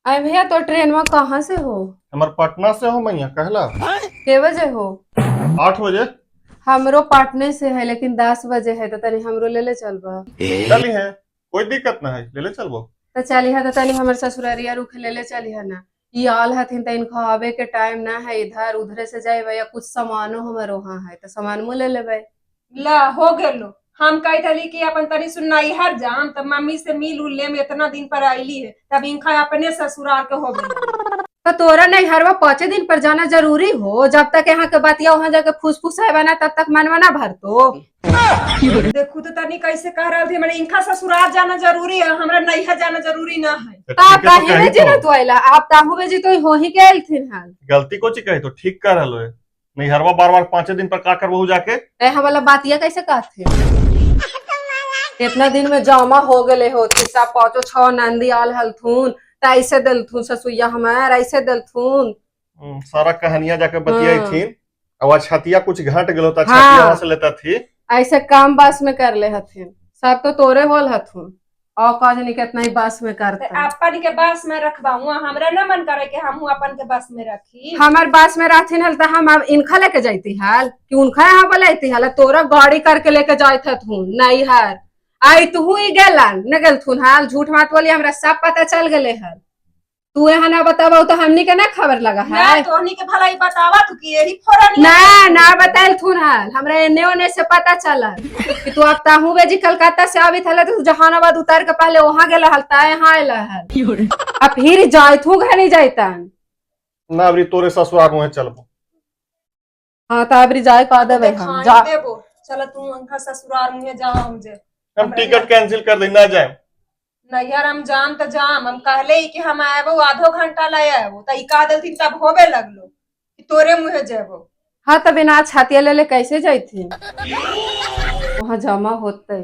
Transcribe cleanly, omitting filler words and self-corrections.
अरे भैया तो ट्रेन में कहाँ से हो? हमार पटना से हो मैया कहला। के बजे हो? 8 बजे। हमरो पाटने से है लेकिन 10 बजे है तो तनी हमरो ले ले चलबा। चली है, कोई दिक्कत ना है, ले ले चलबो। तो चली है तो तनी हमर ससुरारिया रुख ले ले चली है ना। ये आल हथिन तो इनको आवे के टाइम ना है, इधर उधरे से जाए या कुछ सामानो हमारे वहाँ है तो सामान मुँह ले लेबे। ला हो गेलो। हम कही थली कि अपन तनी सुननाई हर जाम तब मम्मी से मिल उल ले में इतना दिन पर आईली है तब इनका अपने ससुराल के हो गए। तो तोरा नहीं हरवा 5 दिन पर जाना जरूरी हो? जब तक यहाँ के बतिया वहां जाके फुसफुस है बना तब तक मनवा ना भर तो। देखू तो तनी कैसे कह रहा थी मैंने इनका ससुराल जाना जरूरी है, हमरा नैहर जाना जरूरी ना है। तो का ठीक है तो काहे कही में जी ना तो तो आइला आप ताहू में जी तो हो ही गेल थिन हाल। गलती को ची कही तो ठीक कर रहा है। नहीं हरवा बार बार 5 दिन पर का कर बहू जाके। ए हमारा बातिया कैसे कहते? इतना दिन में जमा हो गए हो तीसरा पाँचो छह नंदी आल हलथून त ऐसे दलथून ससुइया हमार ऐसे दलथून। सारा कहानियां जाके बतियाई हाँ। थी। अब छतिया कुछ घट गलो तो हाँ। छतिया वहां से लेता थी। ऐसे काम बस में कर ले हथिन सब तो तोरे होल हथुन और काजनी कितना ही बस में करता। अपन के बस में रखबाऊ हमरा न मन करे कि हम अपन के बस में रखी। हमार बस में रहथिन हल तो हम अब इनखा लेके जाती हाल कि उनखा यहाँ बोलती हाल तोरा गाड़ी करके लेके जात हथुन नहीं हर आई तू ही गेलन न गेलथुन हाल झूठ मात बोली हमरा सब पता चल गए हल। तू यहाँ ना बताबो तो हमनी के ना खबर लगा है। ना तोहनी के भलाई बतावा तू कि यही फोरन ना बताइल थुन हाल हमरा एने ओने से पता चला कि तू अब ताहू बेजी कलकत्ता से आवी थले तो जहानाबाद उतार के पहले वहां गेला हल ता यहाँ आइला हल अब फिर जाय थू घर नहीं जाइतन। ना अबरी तोरे ससुराल में चलबो। हाँ तो अबरी जाय का देबे हम जा देबो। चलो तू उनका ससुराल में जाओ मुझे हम टिकट कैंसिल कर दे ना जाए। नैहर हम जाम तो जाम हम कहले ही कि हम आएबो आधो घंटा ले आएबो त ई का देलथिन तब होबे लगलो कि तोरे मुहे जेबो। हाँ तो बिना छातिया ले ले कैसे जाइथिन वहां जमा होते।